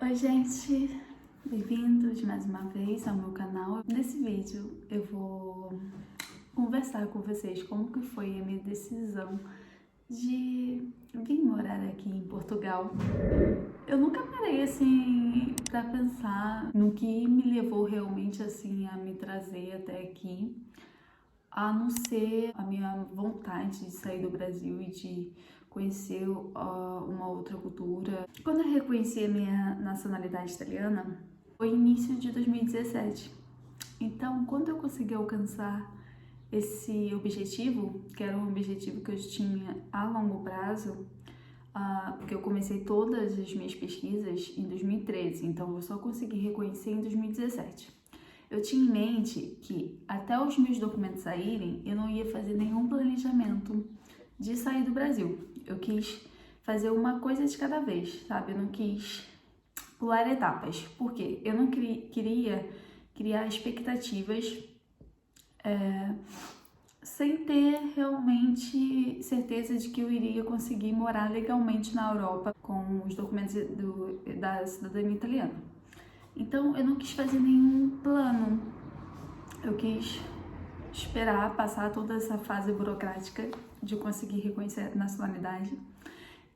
Oi gente, bem-vindos mais uma vez ao meu canal. Nesse vídeo eu vou conversar com vocês como que foi a minha decisão de vir morar aqui em Portugal. Eu nunca parei assim pra pensar no que me levou realmente assim a me trazer até aqui, a não ser a minha vontade de sair do Brasil e de conhecer uma outra cultura. Quando eu reconheci a minha nacionalidade italiana, foi início de 2017. Então, quando eu consegui alcançar esse objetivo, que era um objetivo que eu tinha a longo prazo, porque eu comecei todas as minhas pesquisas em 2013, então eu só consegui reconhecer em 2017. Eu tinha em mente que até os meus documentos saírem, eu não ia fazer nenhum planejamento de sair do Brasil. Eu quis fazer uma coisa de cada vez, sabe? Eu não quis pular etapas. Por quê? Eu não queria criar expectativas sem ter realmente certeza de que eu iria conseguir morar legalmente na Europa com os documentos da cidadania italiana. Então, eu não quis fazer nenhum plano. Eu quis esperar passar toda essa fase burocrática de conseguir reconhecer a nacionalidade.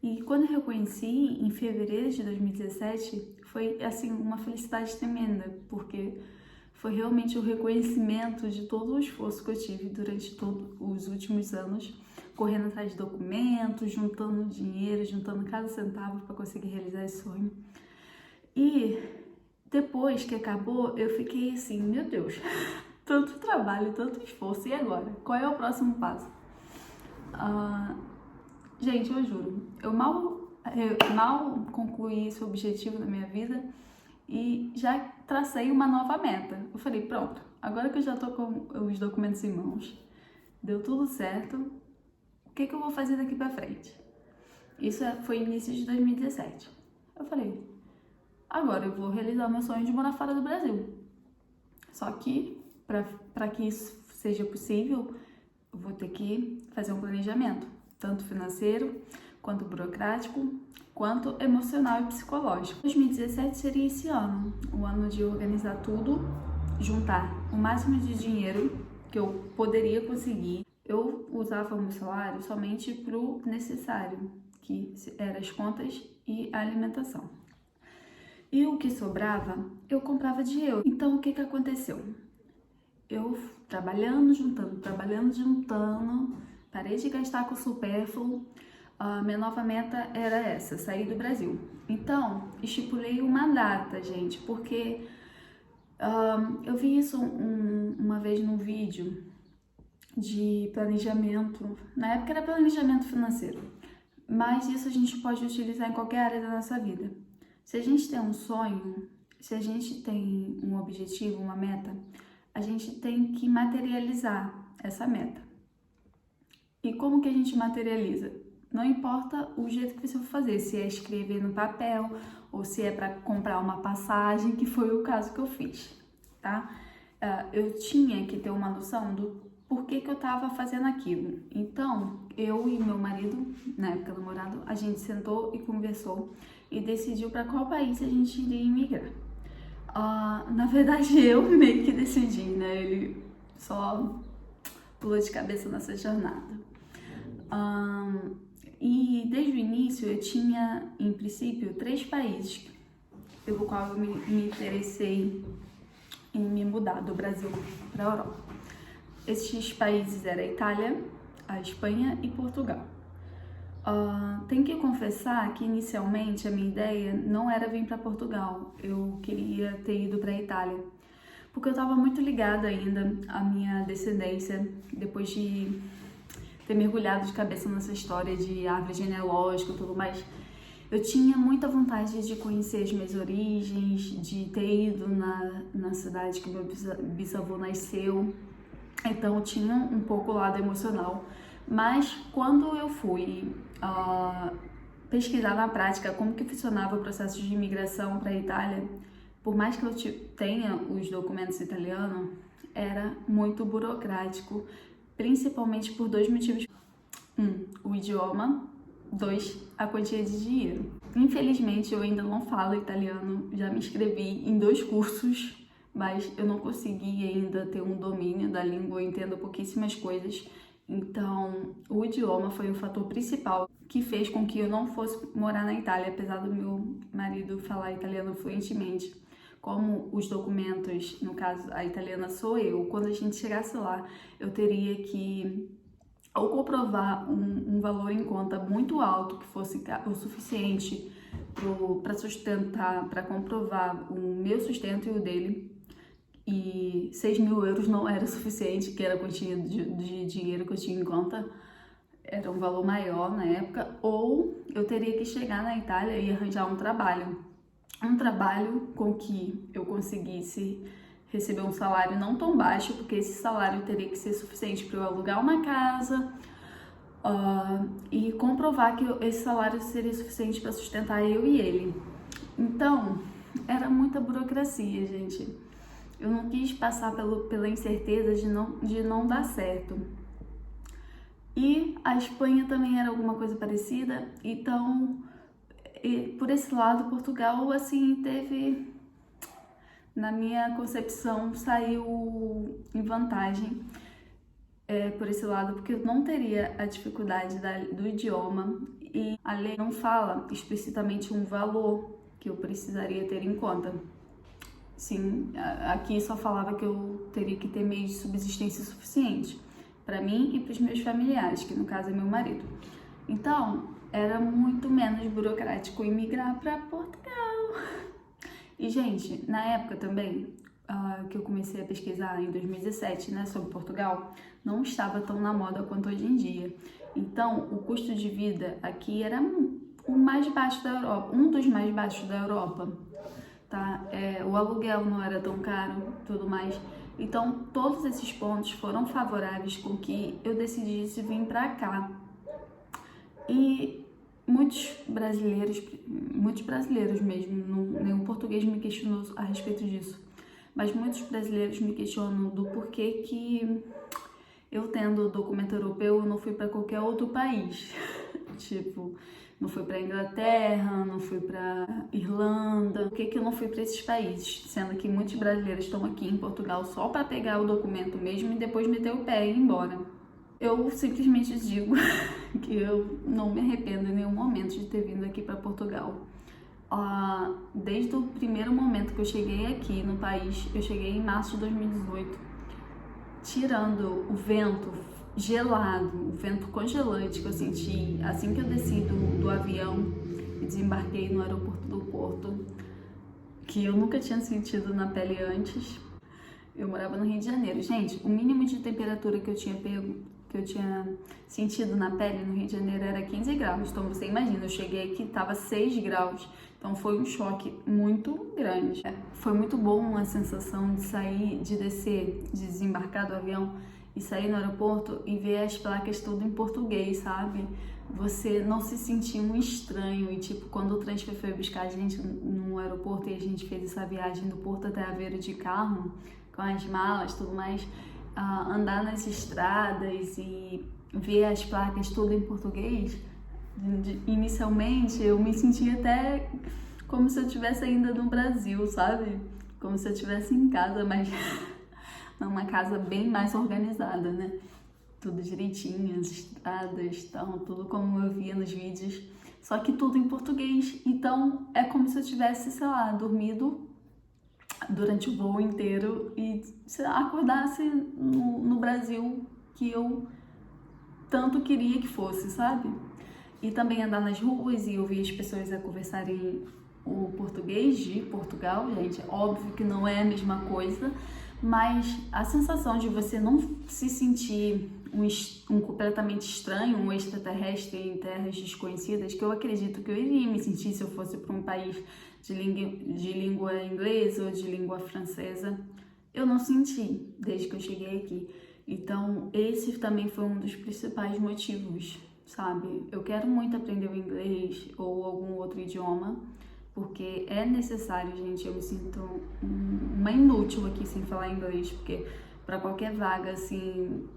E quando eu reconheci, em fevereiro de 2017, foi assim uma felicidade tremenda, porque foi realmente o reconhecimento de todo o esforço que eu tive durante todos os últimos anos, correndo atrás de documentos, juntando dinheiro, juntando cada centavo para conseguir realizar esse sonho. E depois que acabou, eu fiquei assim, meu Deus, tanto trabalho, tanto esforço, e agora? Qual é o próximo passo? Gente, eu juro, eu mal concluí esse objetivo na minha vida e já tracei uma nova meta. Eu falei, pronto, agora que eu já tô com os documentos em mãos, deu tudo certo, o que eu vou fazer daqui pra frente? Isso foi início de 2017. Eu falei, agora eu vou realizar o meu sonho de morar fora do Brasil. Só que, para que isso seja possível, eu vou ter que fazer um planejamento, tanto financeiro, quanto burocrático, quanto emocional e psicológico. 2017 seria esse ano, o ano de organizar tudo, juntar o máximo de dinheiro que eu poderia conseguir. Eu usava o meu salário somente para o necessário, que eram as contas e a alimentação. E o que sobrava, eu comprava de euro. Então, o que aconteceu? Eu trabalhando, juntando, parei de gastar com o supérfluo. Minha nova meta era essa, sair do Brasil. Então, estipulei uma data, gente, porque eu vi isso uma vez num vídeo de planejamento. Na época era planejamento financeiro, mas isso a gente pode utilizar em qualquer área da nossa vida. Se a gente tem um sonho, se a gente tem um objetivo, uma meta, a gente tem que materializar essa meta. E como que a gente materializa? Não importa o jeito que você for fazer, se é escrever no papel ou se é para comprar uma passagem, que foi o caso que eu fiz, tá? Eu tinha que ter uma noção do porquê que eu estava fazendo aquilo. Então, eu e meu marido, na época namorado, a gente sentou e conversou e decidiu para qual país a gente iria imigrar. Na verdade, eu meio que decidi, né? Ele só pulou de cabeça nessa jornada. E desde o início eu tinha, em princípio, 3 países pelo qual eu me interessei em me mudar do Brasil para a Europa. Esses países eram a Itália, a Espanha e Portugal. Tenho que confessar que inicialmente a minha ideia não era vir para Portugal, eu queria ter ido para a Itália, porque eu estava muito ligada ainda à minha descendência, depois de ter mergulhado de cabeça nessa história de árvore genealógica e tudo mais. Eu tinha muita vontade de conhecer as minhas origens, de ter ido na cidade que meu bisavô nasceu, então eu tinha um pouco o lado emocional. Mas quando eu fui pesquisar na prática como que funcionava o processo de imigração para a Itália, por mais que eu tenha os documentos italianos, era muito burocrático, principalmente por 2 motivos. 1, o idioma. 2, a quantia de dinheiro. Infelizmente, eu ainda não falo italiano, já me inscrevi em 2 cursos, mas eu não consegui ainda ter um domínio da língua, eu entendo pouquíssimas coisas. Então, o idioma foi o fator principal que fez com que eu não fosse morar na Itália, apesar do meu marido falar italiano fluentemente. Como os documentos, no caso, a italiana sou eu, quando a gente chegasse lá, eu teria que ou comprovar um valor em conta muito alto, que fosse o suficiente para sustentar, para comprovar o meu sustento e o dele, e 6.000 euros não era suficiente, que era a quantia de dinheiro que eu tinha em conta, era um valor maior na época, ou eu teria que chegar na Itália e arranjar um trabalho com que eu conseguisse receber um salário não tão baixo, porque esse salário teria que ser suficiente para eu alugar uma casa e comprovar que esse salário seria suficiente para sustentar eu e ele. Então, era muita burocracia, gente. Eu não quis passar pela incerteza de não dar certo. E a Espanha também era alguma coisa parecida, então, por esse lado, Portugal, assim, teve, na minha concepção, saiu em vantagem por esse lado, porque eu não teria a dificuldade do idioma e a lei não fala explicitamente um valor que eu precisaria ter em conta. Sim, aqui só falava que eu teria que ter meio de subsistência suficiente para mim e para os meus familiares, que no caso é meu marido. Então, era muito menos burocrático imigrar para Portugal. E, gente, na época também, que eu comecei a pesquisar em 2017, né, sobre Portugal, não estava tão na moda quanto hoje em dia. Então, o custo de vida aqui era o mais baixo da Europa, um dos mais baixos da Europa, tá? O aluguel não era tão caro, tudo mais. Então, todos esses pontos foram favoráveis com que eu decidisse vir para cá. E muitos brasileiros mesmo, nenhum português me questionou a respeito disso, mas muitos brasileiros me questionam do porquê que eu, tendo documento europeu, eu não fui para qualquer outro país. Tipo, não fui para Inglaterra, não fui para Irlanda. Por que eu não fui para esses países? Sendo que muitos brasileiros estão aqui em Portugal só para pegar o documento mesmo e depois meter o pé e ir embora. Eu simplesmente digo que eu não me arrependo em nenhum momento de ter vindo aqui para Portugal. Desde o primeiro momento que eu cheguei aqui no país, eu cheguei em março de 2018, tirando o vento gelado, o vento congelante que eu senti assim que eu desci do avião e desembarquei no aeroporto do Porto, que eu nunca tinha sentido na pele antes. Eu morava no Rio de Janeiro. Gente, o mínimo de temperatura que eu tinha sentido na pele no Rio de Janeiro era 15 graus. Então você imagina, eu cheguei aqui, tava 6 graus. Então foi um choque muito grande. Foi muito bom a sensação de sair, de descer, de desembarcar do avião e sair no aeroporto e ver as placas tudo em português, sabe? Você não se sentir um estranho. E tipo, quando o transfer foi buscar a gente no aeroporto e a gente fez essa viagem do Porto até Aveiro de carro, com as malas e tudo mais, andar nas estradas e ver as placas tudo em português, inicialmente eu me sentia até como se eu estivesse ainda no Brasil, sabe? Como se eu estivesse em casa, mas numa casa bem mais organizada, né? Tudo direitinho, as estradas, então, tudo como eu via nos vídeos, só que tudo em português. Então é como se eu tivesse, sei lá, dormido durante o voo inteiro e acordasse no Brasil, que eu tanto queria que fosse, sabe? E também andar nas ruas e ouvir as pessoas a conversarem o português de Portugal, gente, óbvio que não é a mesma coisa, mas a sensação de você não se sentir um completamente estranho, um extraterrestre em terras desconhecidas, que eu acredito que eu iria me sentir se eu fosse para um país de língua inglesa ou de língua francesa, eu não senti desde que eu cheguei aqui. Então, esse também foi um dos principais motivos, sabe? Eu quero muito aprender o inglês ou algum outro idioma, porque é necessário, gente. Eu me sinto uma inútil aqui sem falar inglês, porque para qualquer vaga, assim,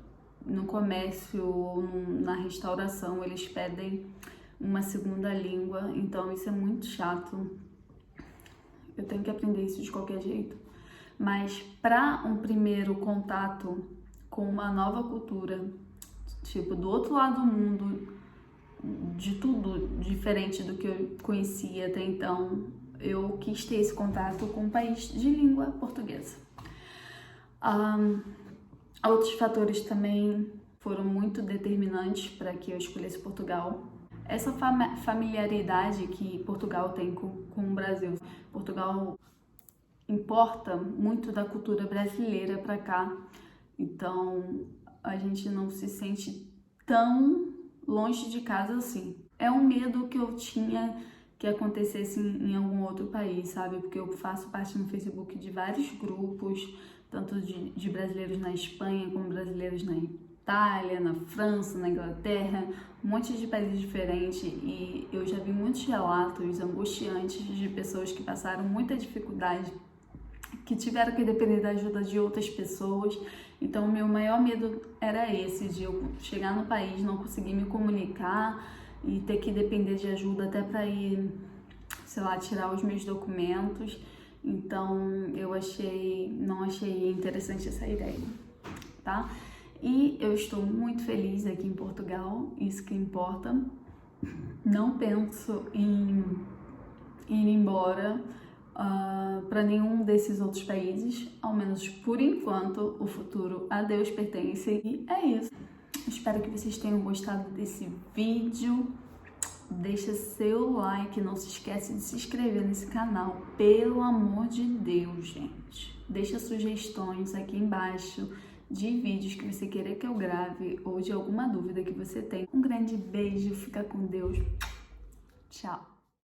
no comércio ou na restauração, eles pedem uma segunda língua, então isso é muito chato. Eu tenho que aprender isso de qualquer jeito. Mas para um primeiro contato com uma nova cultura, tipo, do outro lado do mundo, de tudo diferente do que eu conhecia até então, eu quis ter esse contato com um país de língua portuguesa. Outros fatores também foram muito determinantes para que eu escolhesse Portugal. Essa familiaridade que Portugal tem com o Brasil. Portugal importa muito da cultura brasileira para cá, então a gente não se sente tão longe de casa assim. É um medo que eu tinha que acontecesse em algum outro país, sabe? Porque eu faço parte no Facebook de vários grupos, tanto de brasileiros na Espanha como brasileiros na Itália, na França, na Inglaterra, um monte de países diferentes, e eu já vi muitos relatos angustiantes de pessoas que passaram muita dificuldade, que tiveram que depender da ajuda de outras pessoas. Então o meu maior medo era esse, de eu chegar no país, não conseguir me comunicar e ter que depender de ajuda até para ir, sei lá, tirar os meus documentos. Então eu não achei interessante essa ideia, tá? E eu estou muito feliz aqui em Portugal, isso que importa. Não penso em ir embora para nenhum desses outros países, ao menos por enquanto. O futuro a Deus pertence. E é isso. Espero que vocês tenham gostado desse vídeo. Deixa seu like, não se esquece de se inscrever nesse canal, pelo amor de Deus, gente. Deixa sugestões aqui embaixo de vídeos que você queira que eu grave ou de alguma dúvida que você tem. Um grande beijo, fica com Deus. Tchau.